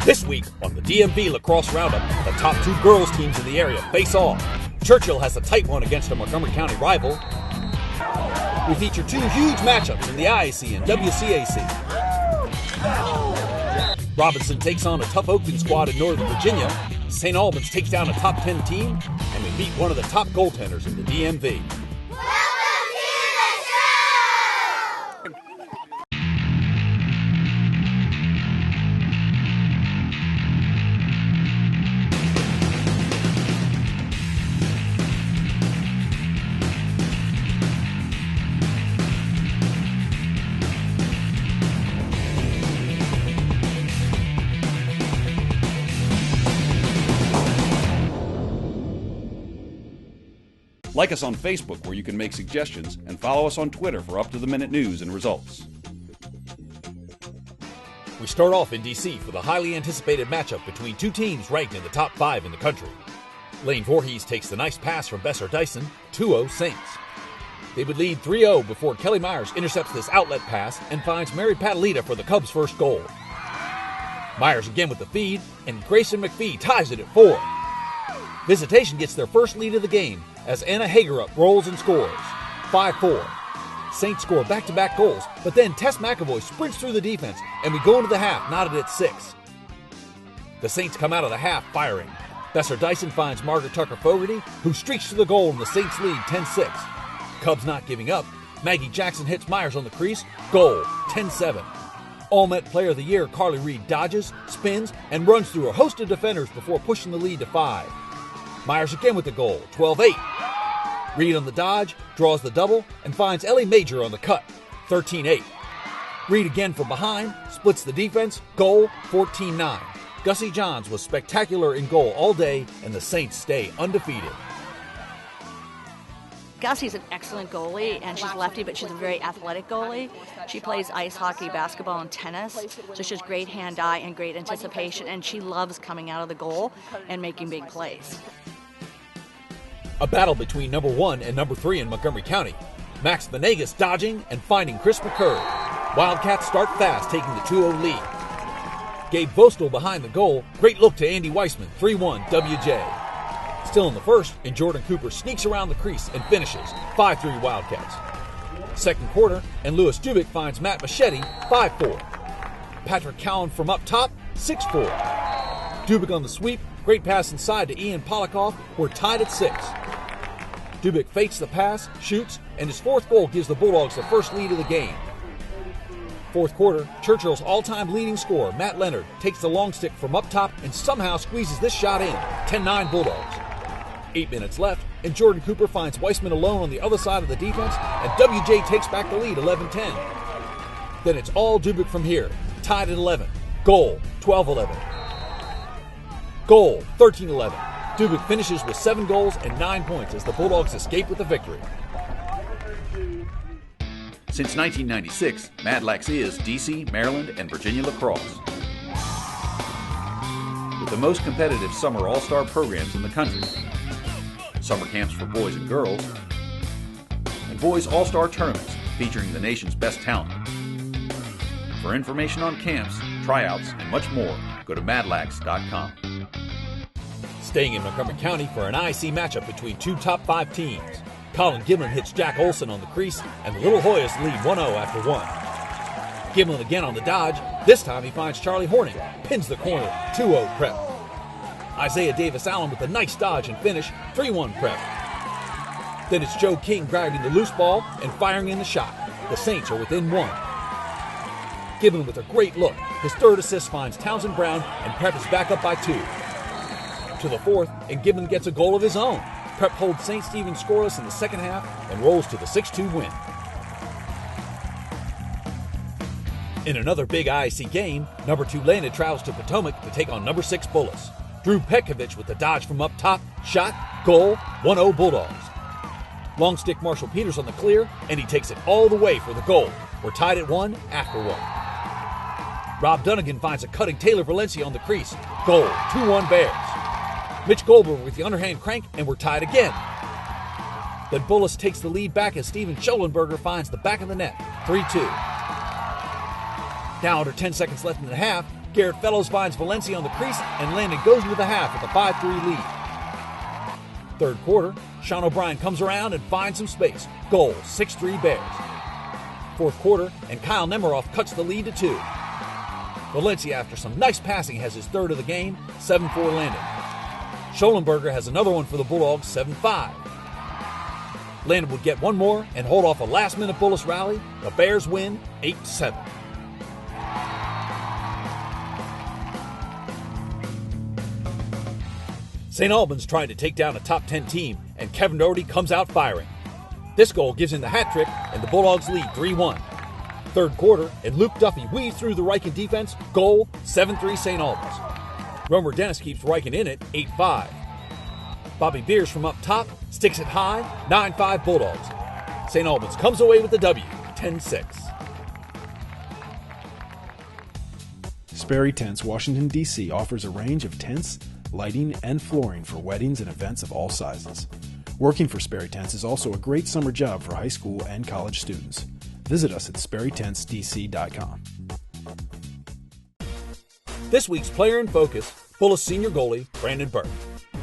This week on the DMV Lacrosse Roundup, the top two girls teams in the area face off. Churchill has a tight one against a Montgomery County rival. We feature two huge matchups in the IAC and WCAC. Robinson takes on a tough Oakland squad in Northern Virginia. St. Albans takes down a top 10 team, and we meet one of the top goaltenders in the DMV. Like us on Facebook, where you can make suggestions, and follow us on Twitter for up-to-the-minute news and results. We start off in D.C. for the highly anticipated matchup between two teams ranked in the top 5 in the country. Lane Voorhees takes the nice pass from Besser Dyson, 2-0 Saints. They would lead 3-0 before Kelly Myers intercepts this outlet pass and finds Mary Patalita for the Cubs' first goal. Myers again with the feed, and Grayson McPhee ties it at 4. Visitation gets their first lead of the game as Anna Hagerup rolls and scores, 5-4. Saints score back-to-back goals, but then Tess McAvoy sprints through the defense, and we go into the half knotted at 6. The Saints come out of the half firing. Besser Dyson finds Margaret Tucker Fogarty, who streaks to the goal, and the Saints lead 10-6. Cubs not giving up. Maggie Jackson hits Myers on the crease, goal, 10-7. All-Met Player of the Year Carly Reed dodges, spins, and runs through a host of defenders before pushing the lead to 5. Myers again with the goal, 12-8. Reed on the dodge, draws the double, and finds Ellie Major on the cut, 13-8. Reed again from behind, splits the defense, goal, 14-9. Gussie Johns was spectacular in goal all day, and the Saints stay undefeated. Gussie's an excellent goalie, and she's lefty, but she's a very athletic goalie. She plays ice hockey, basketball, and tennis, so she has great hand-eye and great anticipation, and she loves coming out of the goal and making big plays. A battle between number 1 and number 3 in Montgomery County. Max Venegas dodging and finding Chris McCurry. Wildcats start fast, taking the 2-0 lead. Gabe Vostel behind the goal. Great look to Andy Weissman, 3-1 WJ. Still in the first, and Jordan Cooper sneaks around the crease and finishes, 5-3 Wildcats. Second quarter, and Lewis Dubik finds Matt Machete, 5-4. Patrick Cowan from up top, 6-4. Dubik on the sweep. Great pass inside to Ian Polikoff. We're tied at 6. Dubik fakes the pass, shoots, and his fourth goal gives the Bulldogs the first lead of the game. Fourth quarter, Churchill's all-time leading scorer, Matt Leonard, takes the long stick from up top and somehow squeezes this shot in, 10-9 Bulldogs. 8 minutes left, and Jordan Cooper finds Weissman alone on the other side of the defense, and WJ takes back the lead, 11-10. Then it's all Dubik from here, tied at 11. Goal, 12-11. Goal, 13-11. Dubik finishes with 7 goals and 9 points as the Bulldogs escape with the victory. Since 1996, Madlax is DC, Maryland, and Virginia lacrosse. With the most competitive summer all-star programs in the country, summer camps for boys and girls, and boys all-star tournaments featuring the nation's best talent. For information on camps, tryouts, and much more, go to madlax.com. Staying in Montgomery County for an IC matchup between two top 5 teams. Colin Gimlin hits Jack Olson on the crease, and the Little Hoyas lead 1-0 after 1. Gimlin again on the dodge. This time he finds Charlie Horning, pins the corner, 2-0 Prep. Isaiah Davis-Allen with a nice dodge and finish, 3-1 Prep. Then it's Joe King grabbing the loose ball and firing in the shot. The Saints are within 1. Gimlin with a great look. His third assist finds Townsend Brown, and Prep is back up by 2. To the fourth, and Gimlin gets a goal of his own. Prep holds St. Stephen's scoreless in the second half and rolls to the 6-2 win. In another big IAC game, number 2 Landon travels to Potomac to take on number 6 Bullis. Drew Petkovich with the dodge from up top, shot, goal, 1-0 Bulldogs. Long stick Marshall Peters on the clear, and he takes it all the way for the goal. We're tied at 1 after 1. Rob Dunnigan finds a cutting Taylor Valencia on the crease. Goal, 2-1 Bears. Mitch Goldberg with the underhand crank, and we're tied again. Then Bullis takes the lead back as Steven Schollenberger finds the back of the net, 3-2. Now under 10 seconds left in the half, Garrett Fellows finds Valencia on the crease, and Landon goes into the half with a 5-3 lead. Third quarter, Sean O'Brien comes around and finds some space. Goal, 6-3 Bears. Fourth quarter, and Kyle Nemiroff cuts the lead to 2. Valencia, after some nice passing, has his third of the game, 7-4 Landon. Schollenberger has another one for the Bulldogs, 7-5. Landon would get one more and hold off a last-minute Bullis rally. The Bears win 8-7. St. Albans tried to take down a top 10 team, and Kevin Doherty comes out firing. This goal gives him the hat trick, and the Bulldogs lead 3-1. Third quarter, and Luke Duffy weaves through the Riken defense. Goal, 7-3 St. Albans. Romer Dennis keeps Riken in it, 8-5. Bobby Beers from up top sticks it high, 9-5 Bulldogs. St. Albans comes away with the W, 10-6. Spar Tents, Washington, D.C. offers a range of tents, lighting, and flooring for weddings and events of all sizes. Working for Spar Tents is also a great summer job for high school and college students. Visit us at SparTentsDC.com. This week's player in focus, Bullis senior goalie Brandon Burke.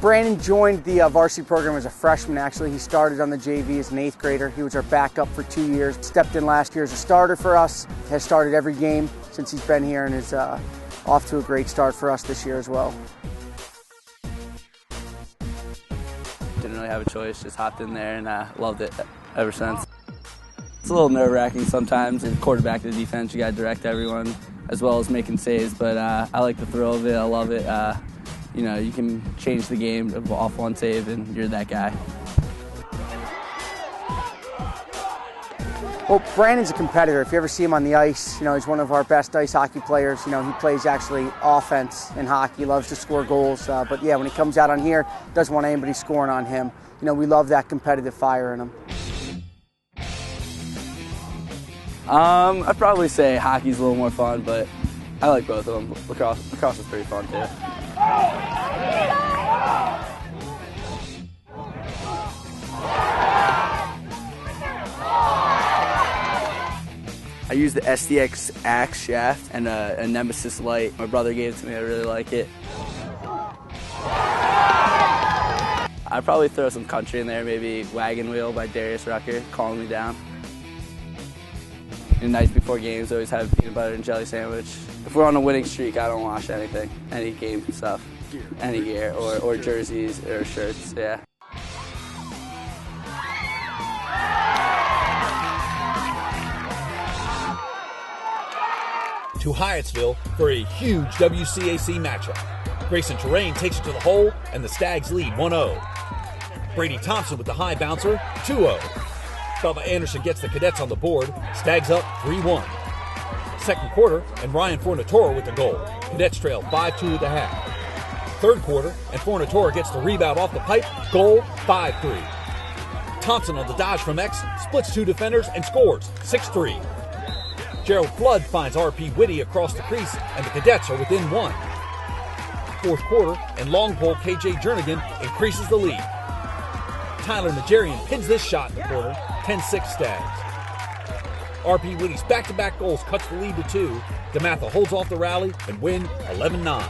Brandon joined the varsity program as a freshman, actually. He started on the JV as an 8th grader. He was our backup for 2 years. Stepped in last year as a starter for us. Has started every game since he's been here and is off to a great start for us this year as well. Didn't really have a choice, just hopped in there and loved it ever since. It's a little nerve-wracking sometimes. As quarterback of the defense, you got to direct everyone as well as making saves, but I like the thrill of it. I love it. You know, you can change the game off one save, and you're that guy. Well, Brandon's a competitor. If you ever see him on the ice, you know, he's one of our best ice hockey players. You know, he plays actually offense in hockey, loves to score goals. But yeah, when he comes out on here, doesn't want anybody scoring on him. You know, we love that competitive fire in him. I'd probably say hockey's a little more fun, but I like both of them. Lacrosse is pretty fun too. I use the SDX Axe shaft and a Nemesis light. My brother gave it to me. I really like it. I'd probably throw some country in there, maybe Wagon Wheel by Darius Rucker, Calling Me Down. And nights before games, always have a peanut butter and jelly sandwich. If we're on a winning streak, I don't wash anything, any game stuff, any gear, or jerseys or shirts, yeah. To Hyattsville for a huge WCAC matchup. Grayson Terrain takes it to the hole, and the Stags lead 1-0. Brady Thompson with the high bouncer, 2-0. Bubba Anderson gets the Cadets on the board, Stags up 3-1. Second quarter, and Ryan Fornatora with the goal. Cadets trail 5-2 at the half. Third quarter, and Fornatora gets the rebound off the pipe, goal 5-3. Thompson on the dodge from X, splits 2 defenders and scores 6-3. Gerald Flood finds R.P. Whitty across the crease, and the Cadets are within 1. Fourth quarter, and long pole K.J. Jernigan increases the lead. Tyler Nigerian pins this shot in the quarter, 10-6 Stags. R.P. Whitty's back-to-back goals cuts the lead to 2. DeMatha holds off the rally and win 11-9.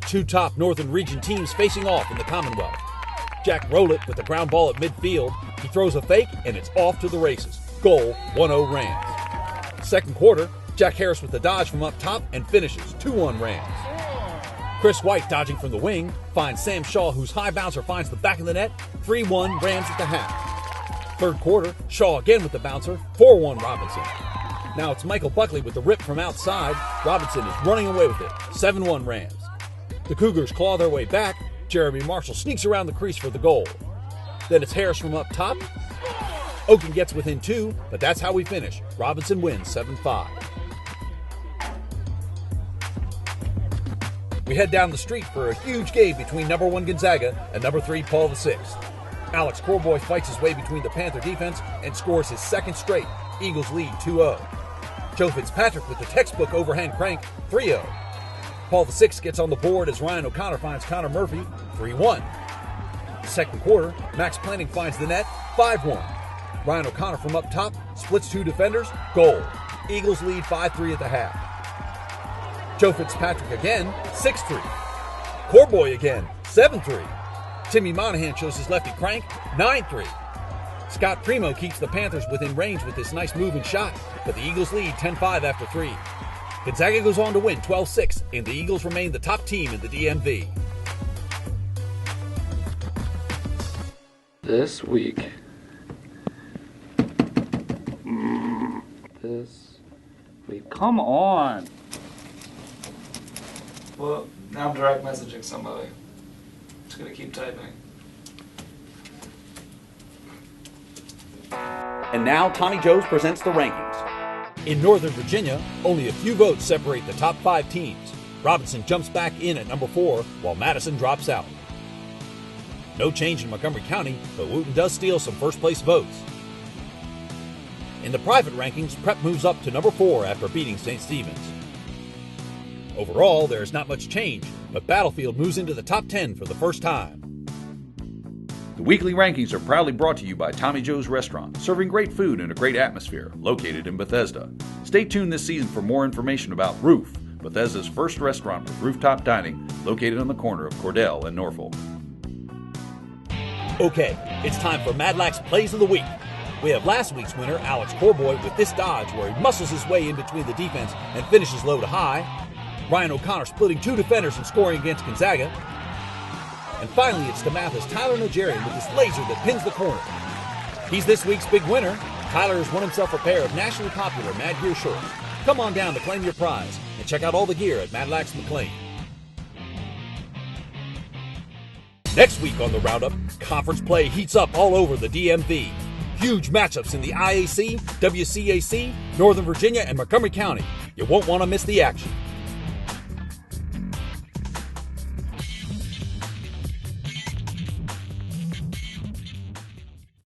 Two top Northern Region teams facing off in the Commonwealth. Jack Rowlett with the ground ball at midfield. He throws a fake, and it's off to the races. Goal, 1-0 Rams. Second quarter, Jack Harris with the dodge from up top and finishes 2-1 Rams. Chris White dodging from the wing finds Sam Shaw, whose high bouncer finds the back of the net. 3-1 Rams at the half. Third quarter, Shaw again with the bouncer. 4-1 Robinson. Now it's Michael Buckley with the rip from outside. Robinson is running away with it. 7-1 Rams. The Cougars claw their way back. Jeremy Marshall sneaks around the crease for the goal. Then it's Harris from up top. Oaken gets within 2, but that's how we finish. Robinson wins 7-5. We head down the street for a huge game between number 1 Gonzaga and number 3 Paul VI. Alex Corboy fights his way between the Panther defense and scores his second straight. Eagles lead 2-0. Joe Fitzpatrick with the textbook overhand crank, 3-0. Paul VI gets on the board as Ryan O'Connor finds Connor Murphy, 3-1. Second quarter, Max Planning finds the net, 5-1. Ryan O'Connor from up top splits 2 defenders, goal, Eagles lead 5-3 at the half. Joe Fitzpatrick again, 6-3. Corboy again, 7-3. Timmy Monahan shows his lefty crank, 9-3. Scott Primo keeps the Panthers within range with this nice move and shot, but the Eagles lead 10-5 after 3. Gonzaga goes on to win 12-6, and the Eagles remain the top team in the DMV. This week. Come on. Well, now I'm direct messaging somebody. Just gonna keep typing. And now Tommy Joe's presents the rankings. In Northern Virginia, only a few votes separate the top 5 teams. Robinson jumps back in at number 4, while Madison drops out. No change in Montgomery County, but Wooten does steal some first-place votes. In the private rankings, Prep moves up to number 4 after beating St. Stephen's. Overall, there is not much change, but Battlefield moves into the top 10 for the first time. The weekly rankings are proudly brought to you by Tommy Joe's Restaurant, serving great food in a great atmosphere, located in Bethesda. Stay tuned this season for more information about Roof, Bethesda's first restaurant with rooftop dining, located on the corner of Cordell and Norfolk. Okay, it's time for Madlax Plays of the Week. We have last week's winner, Alex Corboy, with this dodge where he muscles his way in between the defense and finishes low to high. Ryan O'Connor splitting 2 defenders and scoring against Gonzaga. And finally, it's DeMatha's Tyler Nigerian with his laser that pins the corner. He's this week's big winner. Tyler has won himself a pair of nationally popular Mad Gear shorts. Come on down to claim your prize and check out all the gear at Madlax McLean. Next week on the Roundup, conference play heats up all over the DMV. Huge matchups in the IAC, WCAC, Northern Virginia, and Montgomery County. You won't want to miss the action.